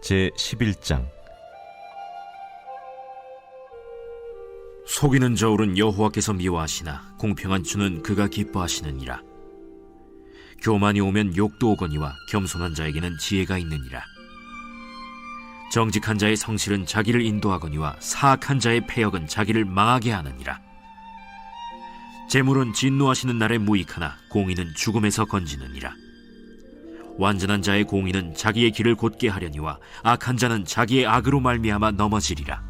제11장. 속이는 저울은 여호와께서 미워하시나 공평한 주는 그가 기뻐하시느니라. 교만이 오면 욕도 오거니와 겸손한 자에게는 지혜가 있느니라. 정직한 자의 성실은 자기를 인도하거니와 사악한 자의 패역은 자기를 망하게 하느니라. 재물은 진노하시는 날에 무익하나 공의는 죽음에서 건지느니라. 완전한 자의 공의는 자기의 길을 곧게 하려니와 악한 자는 자기의 악으로 말미암아 넘어지리라.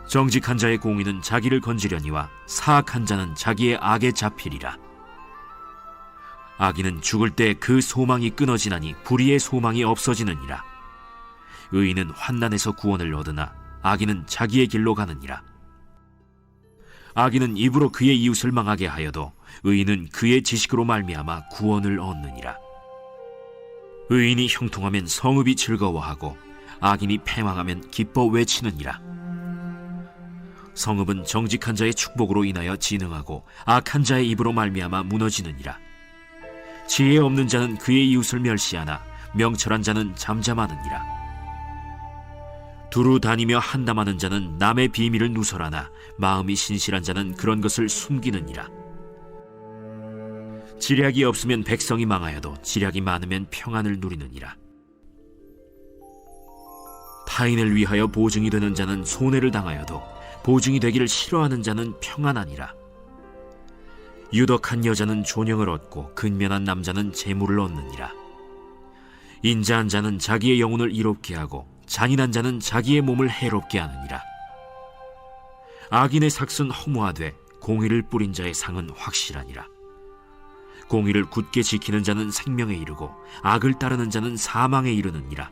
정직한 자의 공의는 자기를 건지려니와 사악한 자는 자기의 악에 잡히리라. 악인은 죽을 때 그 소망이 끊어지나니 불의의 소망이 없어지느니라. 의인은 환난에서 구원을 얻으나 악인은 자기의 길로 가느니라. 악인은 입으로 그의 이웃을 망하게 하여도 의인은 그의 지식으로 말미암아 구원을 얻느니라. 의인이 형통하면 성읍이 즐거워하고 악인이 패망하면 기뻐 외치느니라. 성읍은 정직한 자의 축복으로 인하여 진흥하고 악한 자의 입으로 말미암아 무너지느니라. 지혜 없는 자는 그의 이웃을 멸시하나 명철한 자는 잠잠하느니라. 두루 다니며 한담하는 자는 남의 비밀을 누설하나 마음이 신실한 자는 그런 것을 숨기느니라. 지략이 없으면 백성이 망하여도 지략이 많으면 평안을 누리느니라. 타인을 위하여 보증이 되는 자는 손해를 당하여도 보증이 되기를 싫어하는 자는 평안하니라. 유덕한 여자는 존영을 얻고 근면한 남자는 재물을 얻느니라. 인자한 자는 자기의 영혼을 이롭게 하고 잔인한 자는 자기의 몸을 해롭게 하느니라. 악인의 삭은 허무하되 공의를 뿌린 자의 상은 확실하니라. 공의를 굳게 지키는 자는 생명에 이르고 악을 따르는 자는 사망에 이르느니라.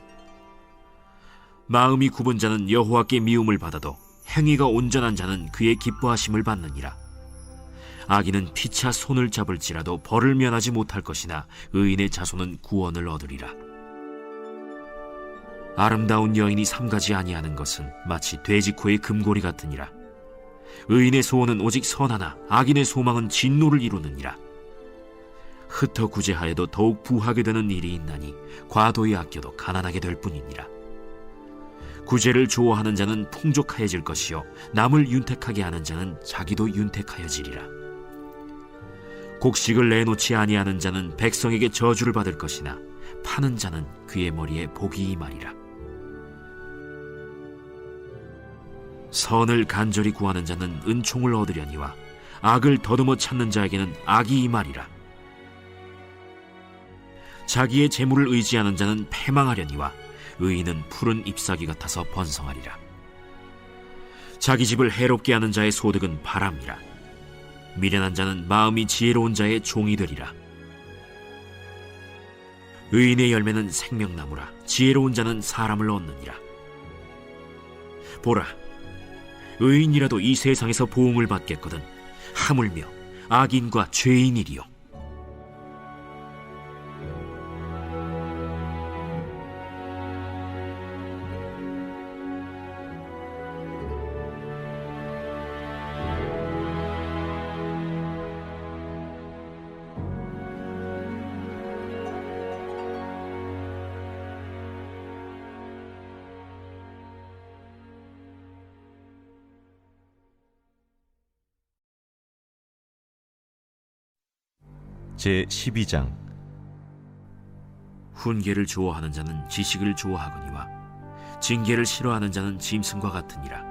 마음이 굽은 자는 여호와께 미움을 받아도 행위가 온전한 자는 그의 기뻐하심을 받느니라. 악인은 피차 손을 잡을지라도 벌을 면하지 못할 것이나 의인의 자손은 구원을 얻으리라. 아름다운 여인이 삼가지 아니하는 것은 마치 돼지코의 금고리 같으니라. 의인의 소원은 오직 선하나 악인의 소망은 진노를 이루느니라. 흩어 구제하여도 더욱 부하게 되는 일이 있나니 과도히 아껴도 가난하게 될 뿐이니라. 구제를 좋아하는 자는 풍족하여질 것이요 남을 윤택하게 하는 자는 자기도 윤택하여지리라. 곡식을 내놓지 아니하는 자는 백성에게 저주를 받을 것이나 파는 자는 그의 머리에 복이 임하리라. 선을 간절히 구하는 자는 은총을 얻으려니와 악을 더듬어 찾는 자에게는 악이 임하리라. 자기의 재물을 의지하는 자는 패망하려니와 의인은 푸른 잎사귀 같아서 번성하리라. 자기 집을 해롭게 하는 자의 소득은 바람이라. 미련한 자는 마음이 지혜로운 자의 종이 되리라. 의인의 열매는 생명나무라. 지혜로운 자는 사람을 얻느니라. 보라, 의인이라도 이 세상에서 보응을 받겠거든 하물며 악인과 죄인이리요. 제12장. 훈계를 좋아하는 자는 지식을 좋아하거니와 징계를 싫어하는 자는 짐승과 같으니라.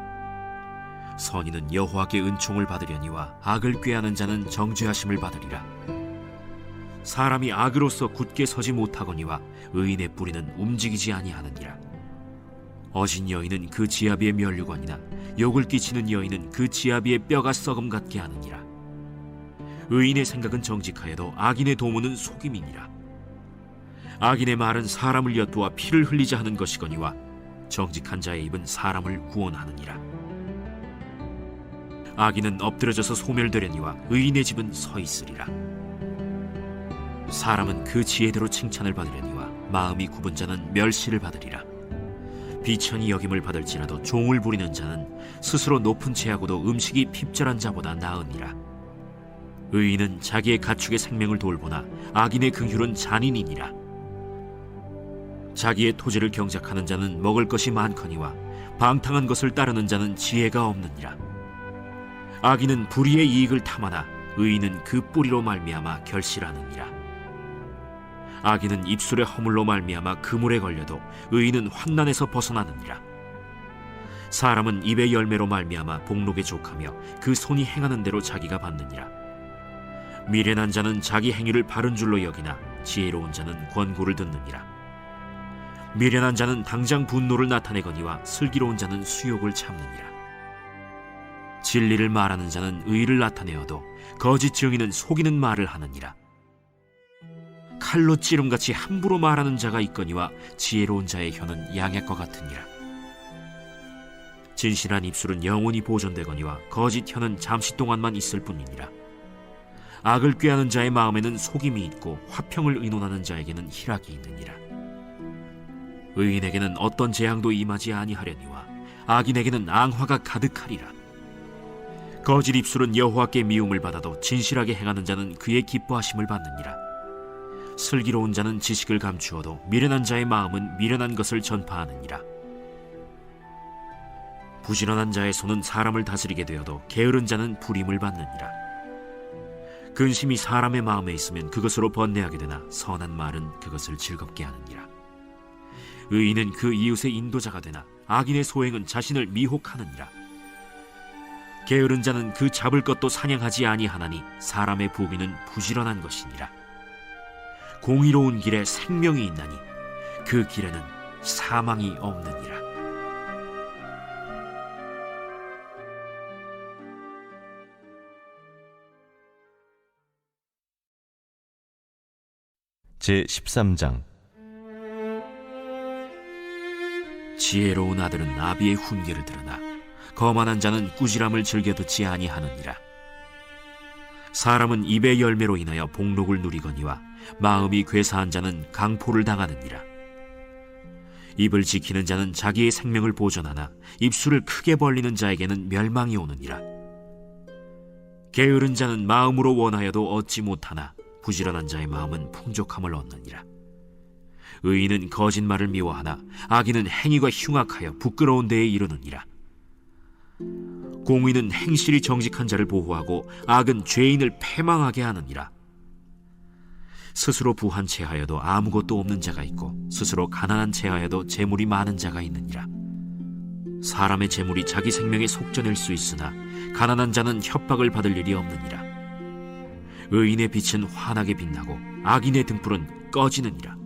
선인은 여호와께 은총을 받으려니와 악을 꾀하는 자는 정죄하심을 받으리라. 사람이 악으로서 굳게 서지 못하거니와 의인의 뿌리는 움직이지 아니하느니라. 어진 여인은 그 지아비의 면류관이나 욕을 끼치는 여인은 그 지아비의 뼈가 썩음 같게 하느니라. 의인의 생각은 정직하여도 악인의 도모는 속임이니라. 악인의 말은 사람을 엿보아 피를 흘리자 하는 것이거니와 정직한 자의 입은 사람을 구원하느니라. 악인은 엎드려져서 소멸되려니와 의인의 집은 서 있으리라. 사람은 그 지혜대로 칭찬을 받으려니와 마음이 굽은 자는 멸시를 받으리라. 비천히 여김을 받을지라도 종을 부리는 자는 스스로 높은 채하고도 음식이 핍절한 자보다 나으니라. 의인은 자기의 가축의 생명을 돌보나 악인의 긍휼은 잔인이니라. 자기의 토지를 경작하는 자는 먹을 것이 많거니와 방탕한 것을 따르는 자는 지혜가 없느니라. 악인은 불의의 이익을 탐하나 의인은 그 뿌리로 말미암아 결실하느니라. 악인은 입술의 허물로 말미암아 그물에 걸려도 의인은 환난에서 벗어나느니라. 사람은 입의 열매로 말미암아 복록에 족하며 그 손이 행하는 대로 자기가 받느니라. 미련한 자는 자기 행위를 바른 줄로 여기나 지혜로운 자는 권고를 듣느니라. 미련한 자는 당장 분노를 나타내거니와 슬기로운 자는 수욕을 참느니라. 진리를 말하는 자는 의를 나타내어도 거짓 증인은 속이는 말을 하느니라. 칼로 찌름같이 함부로 말하는 자가 있거니와 지혜로운 자의 혀는 양약과 같으니라. 진실한 입술은 영원히 보존되거니와 거짓 혀는 잠시 동안만 있을 뿐이니라. 악을 꾀하는 자의 마음에는 속임이 있고 화평을 의논하는 자에게는 희락이 있느니라. 의인에게는 어떤 재앙도 임하지 아니하려니와 악인에게는 앙화가 가득하리라. 거짓 입술은 여호와께 미움을 받아도 진실하게 행하는 자는 그의 기뻐하심을 받느니라. 슬기로운 자는 지식을 감추어도 미련한 자의 마음은 미련한 것을 전파하느니라. 부지런한 자의 손은 사람을 다스리게 되어도 게으른 자는 불임을 받느니라. 근심이 사람의 마음에 있으면 그것으로 번뇌하게 되나 선한 말은 그것을 즐겁게 하느니라. 의인은 그 이웃의 인도자가 되나 악인의 소행은 자신을 미혹하느니라. 게으른 자는 그 잡을 것도 사냥하지 아니하나니 사람의 부귀는 부지런한 것이니라. 공의로운 길에 생명이 있나니 그 길에는 사망이 없느니라. 제13장. 지혜로운 아들은 아비의 훈계를 들으나 거만한 자는 꾸지람을 즐겨 듣지 아니하느니라. 사람은 입의 열매로 인하여 복록을 누리거니와 마음이 괴사한 자는 강포를 당하느니라. 입을 지키는 자는 자기의 생명을 보존하나 입술을 크게 벌리는 자에게는 멸망이 오느니라. 게으른 자는 마음으로 원하여도 얻지 못하나 부지런한 자의 마음은 풍족함을 얻느니라. 의인은 거짓말을 미워하나 악인은 행위가 흉악하여 부끄러운 데에 이르느니라. 공의는 행실이 정직한 자를 보호하고 악은 죄인을 패망하게 하느니라. 스스로 부한 채하여도 아무것도 없는 자가 있고 스스로 가난한 채하여도 재물이 많은 자가 있느니라. 사람의 재물이 자기 생명에 속전일 수 있으나 가난한 자는 협박을 받을 일이 없느니라. 의인의 빛은 환하게 빛나고 악인의 등불은 꺼지느니라.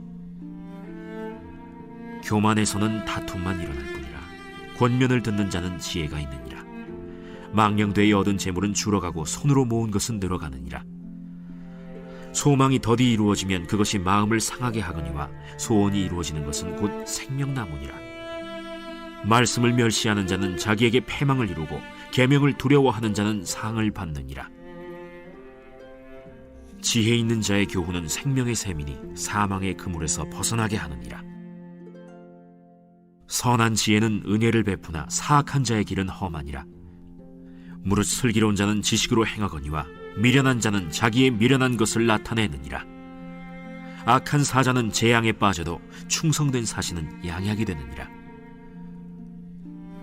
교만에서는 다툼만 일어날 뿐이라. 권면을 듣는 자는 지혜가 있느니라. 망령되이 얻은 재물은 줄어가고 손으로 모은 것은 늘어가느니라. 소망이 더디 이루어지면 그것이 마음을 상하게 하거니와 소원이 이루어지는 것은 곧 생명나무니라. 말씀을 멸시하는 자는 자기에게 패망을 이루고 계명을 두려워하는 자는 상을 받느니라. 지혜 있는 자의 교훈은 생명의 샘이니 사망의 그물에서 벗어나게 하느니라. 선한 지혜는 은혜를 베푸나 사악한 자의 길은 험하니라. 무릇 슬기로운 자는 지식으로 행하거니와 미련한 자는 자기의 미련한 것을 나타내느니라. 악한 사자는 재앙에 빠져도 충성된 사신은 양약이 되느니라.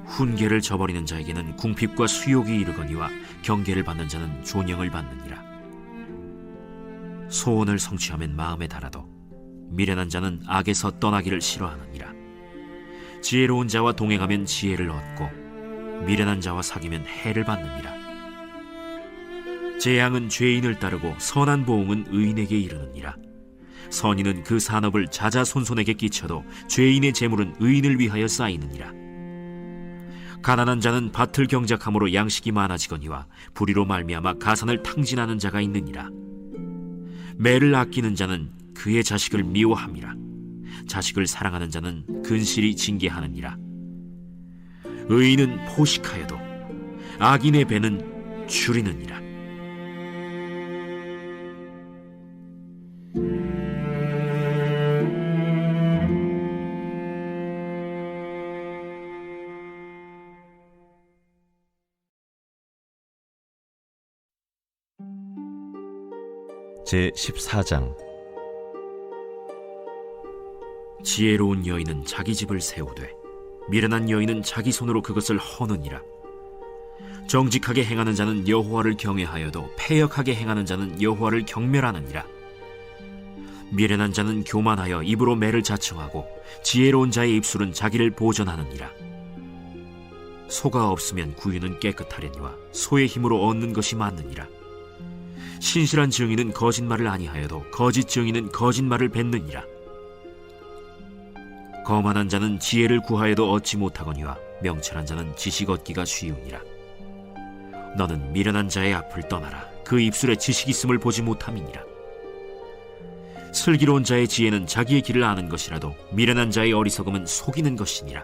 훈계를 저버리는 자에게는 궁핍과 수욕이 이르거니와 경계를 받는 자는 존영을 받느니라. 소원을 성취하면 마음에 달아도 미련한 자는 악에서 떠나기를 싫어하느니라. 지혜로운 자와 동행하면 지혜를 얻고 미련한 자와 사귀면 해를 받느니라. 재앙은 죄인을 따르고 선한 보응은 의인에게 이르느니라. 선인은 그 산업을 자자손손에게 끼쳐도 죄인의 재물은 의인을 위하여 쌓이느니라. 가난한 자는 밭을 경작함으로 양식이 많아지거니와 불의로 말미암아 가산을 탕진하는 자가 있느니라. 매를 아끼는 자는 그의 자식을 미워함이라. 자식을 사랑하는 자는 근실이 징계하느니라. 의인은 포식하여도 악인의 배는 줄이느니라. 제14장. 지혜로운 여인은 자기 집을 세우되 미련한 여인은 자기 손으로 그것을 허느니라. 정직하게 행하는 자는 여호와를 경외하여도 패역하게 행하는 자는 여호와를 경멸하느니라. 미련한 자는 교만하여 입으로 매를 자청하고 지혜로운 자의 입술은 자기를 보전하느니라. 소가 없으면 구유는 깨끗하려니와 소의 힘으로 얻는 것이 많느니라. 신실한 증인은 거짓말을 아니하여도 거짓 증인은 거짓말을 뱉느니라. 거만한 자는 지혜를 구하여도 얻지 못하거니와 명철한 자는 지식 얻기가 쉬우니라. 너는 미련한 자의 앞을 떠나라. 그 입술에 지식 있음을 보지 못함이니라. 슬기로운 자의 지혜는 자기의 길을 아는 것이라도 미련한 자의 어리석음은 속이는 것이니라.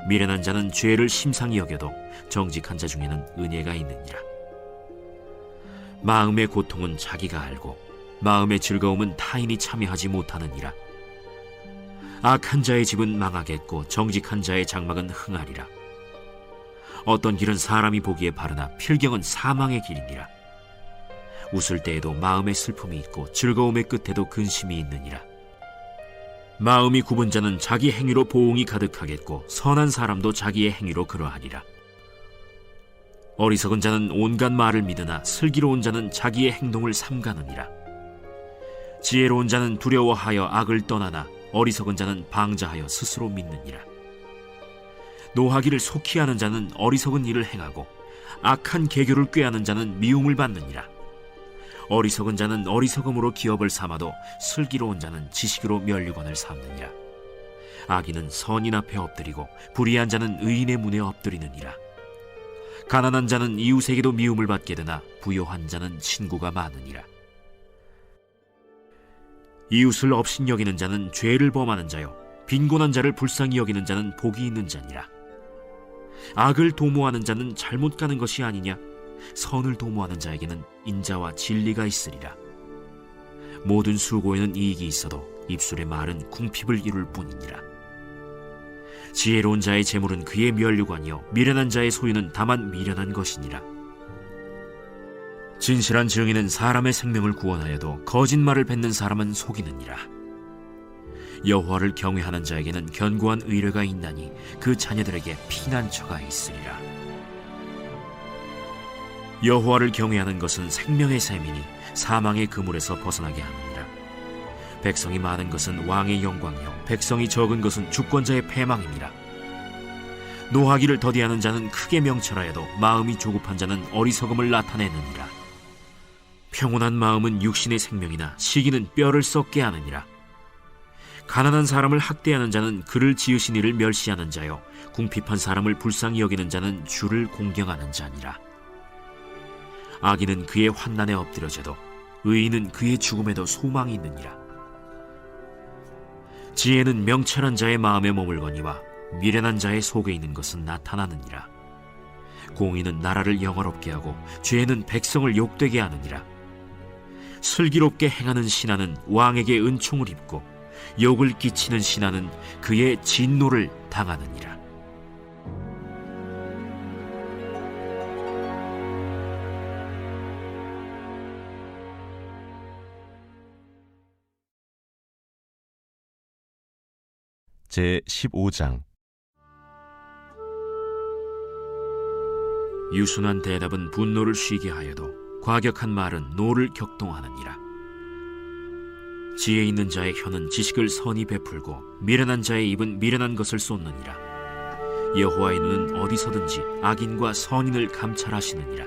미련한 자는 죄를 심상히 여겨도 정직한 자 중에는 은혜가 있느니라. 마음의 고통은 자기가 알고 마음의 즐거움은 타인이 참여하지 못하느니라. 악한 자의 집은 망하겠고 정직한 자의 장막은 흥하리라. 어떤 길은 사람이 보기에 바르나 필경은 사망의 길이니라. 웃을 때에도 마음의 슬픔이 있고 즐거움의 끝에도 근심이 있느니라. 마음이 굽은 자는 자기 행위로 보응이 가득하겠고 선한 사람도 자기의 행위로 그러하리라. 어리석은 자는 온갖 말을 믿으나 슬기로운 자는 자기의 행동을 삼가느니라. 지혜로운 자는 두려워하여 악을 떠나나 어리석은 자는 방자하여 스스로 믿느니라. 노하기를 속히 하는 자는 어리석은 일을 행하고 악한 계교를 꾀하는 자는 미움을 받느니라. 어리석은 자는 어리석음으로 기업을 삼아도 슬기로운 자는 지식으로 면류관을 삼느니라. 악인은 선인 앞에 엎드리고 불의한 자는 의인의 문에 엎드리느니라. 가난한 자는 이웃에게도 미움을 받게 되나 부요한 자는 친구가 많으니라. 이웃을 업신여기는 자는 죄를 범하는 자요 빈곤한 자를 불쌍히 여기는 자는 복이 있는 자니라. 악을 도모하는 자는 잘못 가는 것이 아니냐? 선을 도모하는 자에게는 인자와 진리가 있으리라. 모든 수고에는 이익이 있어도 입술의 말은 궁핍을 이룰 뿐이니라. 지혜로운 자의 재물은 그의 면류관이요 미련한 자의 소유는 다만 미련한 것이니라. 진실한 증인은 사람의 생명을 구원하여도 거짓말을 뱉는 사람은 속이느니라. 여호와를 경외하는 자에게는 견고한 의뢰가 있나니 그 자녀들에게 피난처가 있으리라. 여호와를 경외하는 것은 생명의 샘이니 사망의 그물에서 벗어나게 하느니라. 백성이 많은 것은 왕의 영광이요 백성이 적은 것은 주권자의 패망이니라. 노하기를 더디하는 자는 크게 명철하여도 마음이 조급한 자는 어리석음을 나타내느니라. 평온한 마음은 육신의 생명이나 시기는 뼈를 썩게 하느니라. 가난한 사람을 학대하는 자는 그를 지으신 이를 멸시하는 자요 궁핍한 사람을 불쌍히 여기는 자는 주를 공경하는 자니라. 악인은 그의 환난에 엎드려져도 의인은 그의 죽음에도 소망이 있느니라. 지혜는 명철한 자의 마음에 머물거니와 미련한 자의 속에 있는 것은 나타나느니라. 공의는 나라를 영화롭게 하고 죄는 백성을 욕되게 하느니라. 슬기롭게 행하는 신하는 왕에게 은총을 입고 욕을 끼치는 신하는 그의 진노를 당하느니라. 제15장 유순한 대답은 분노를 쉬게 하여도 과격한 말은 노를 격동하느니라. 지혜 있는 자의 혀는 지식을 선히 베풀고 미련한 자의 입은 미련한 것을 쏟느니라. 여호와의 눈은 어디서든지 악인과 선인을 감찰하시느니라.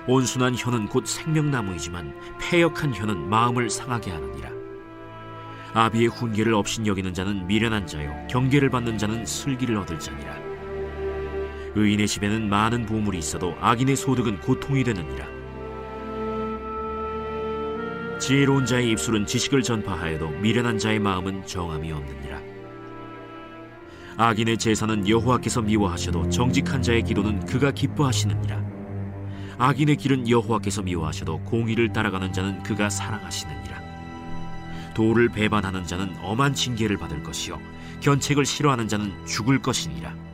온순한 혀는 곧 생명나무이지만 패역한 혀는 마음을 상하게 하느니라. 아비의 훈계를 업신여기는 자는 미련한 자요 경계를 받는 자는 슬기를 얻을 자니라. 의인의 집에는 많은 보물이 있어도 악인의 소득은 고통이 되느니라. 지혜로운 자의 입술은 지식을 전파하여도 미련한 자의 마음은 정함이 없느니라. 악인의 제사는 여호와께서 미워하셔도 정직한 자의 기도는 그가 기뻐하시느니라. 악인의 길은 여호와께서 미워하셔도 공의를 따라가는 자는 그가 사랑하시느니라. 도를 배반하는 자는 엄한 징계를 받을 것이요 견책을 싫어하는 자는 죽을 것이니라.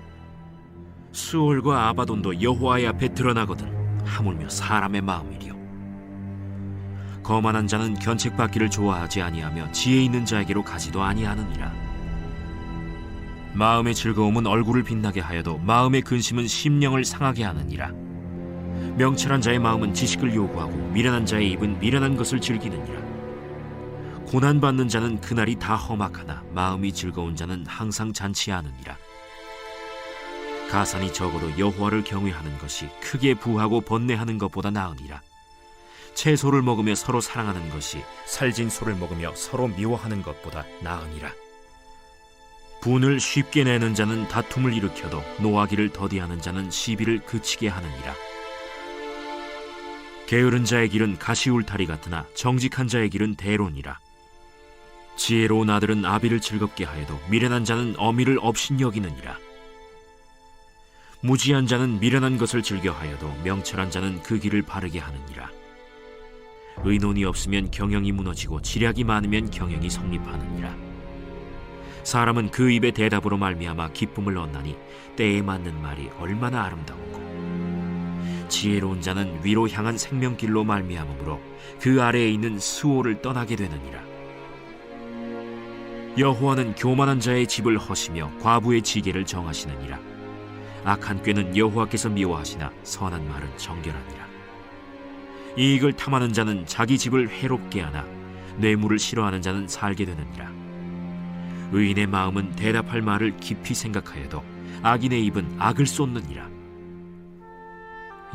수올과 아바돈도 여호와의 앞에 드러나거든 하물며 사람의 마음이리요. 거만한 자는 견책받기를 좋아하지 아니하며 지혜 있는 자에게로 가지도 아니하느니라. 마음의 즐거움은 얼굴을 빛나게 하여도 마음의 근심은 심령을 상하게 하느니라. 명철한 자의 마음은 지식을 요구하고 미련한 자의 입은 미련한 것을 즐기느니라. 고난받는 자는 그날이 다 험악하나 마음이 즐거운 자는 항상 잔치하느니라. 가산이 적어도 여호와를 경외하는 것이 크게 부하고 번뇌하는 것보다 나으니라. 채소를 먹으며 서로 사랑하는 것이 살진 소를 먹으며 서로 미워하는 것보다 나으니라. 분을 쉽게 내는 자는 다툼을 일으켜도 노하기를 더디하는 자는 시비를 그치게 하느니라. 게으른 자의 길은 가시울타리 같으나 정직한 자의 길은 대론이라. 지혜로운 아들은 아비를 즐겁게 하여도 미련한 자는 어미를 업신여기느니라. 무지한 자는 미련한 것을 즐겨하여도 명철한 자는 그 길을 바르게 하느니라. 의논이 없으면 경영이 무너지고 지략이 많으면 경영이 성립하느니라. 사람은 그 입의 대답으로 말미암아 기쁨을 얻나니 때에 맞는 말이 얼마나 아름다운고. 지혜로운 자는 위로 향한 생명길로 말미암으므로 그 아래에 있는 수호를 떠나게 되느니라. 여호와는 교만한 자의 집을 허시며 과부의 지게를 정하시느니라. 악한 꾀는 여호와께서 미워하시나 선한 말은 정결하니라. 이익을 탐하는 자는 자기 집을 해롭게 하나 뇌물을 싫어하는 자는 살게 되느니라. 의인의 마음은 대답할 말을 깊이 생각하여도 악인의 입은 악을 쏟느니라.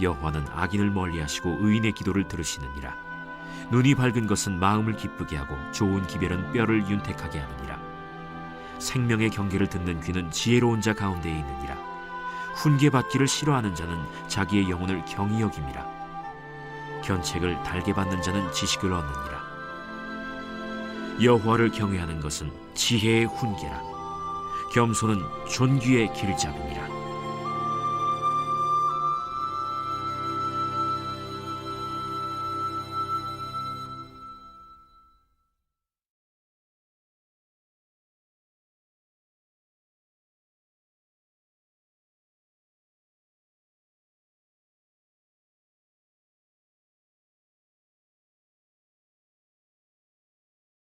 여호와는 악인을 멀리하시고 의인의 기도를 들으시느니라. 눈이 밝은 것은 마음을 기쁘게 하고 좋은 기별은 뼈를 윤택하게 하느니라. 생명의 경계를 듣는 귀는 지혜로운 자 가운데에 있느니라. 훈계받기를 싫어하는 자는 자기의 영혼을 경히 여김이라. 견책을 달게 받는 자는 지식을 얻느니라. 여호와를 경외하는 것은 지혜의 훈계라. 겸손은 존귀의 길잡이니라.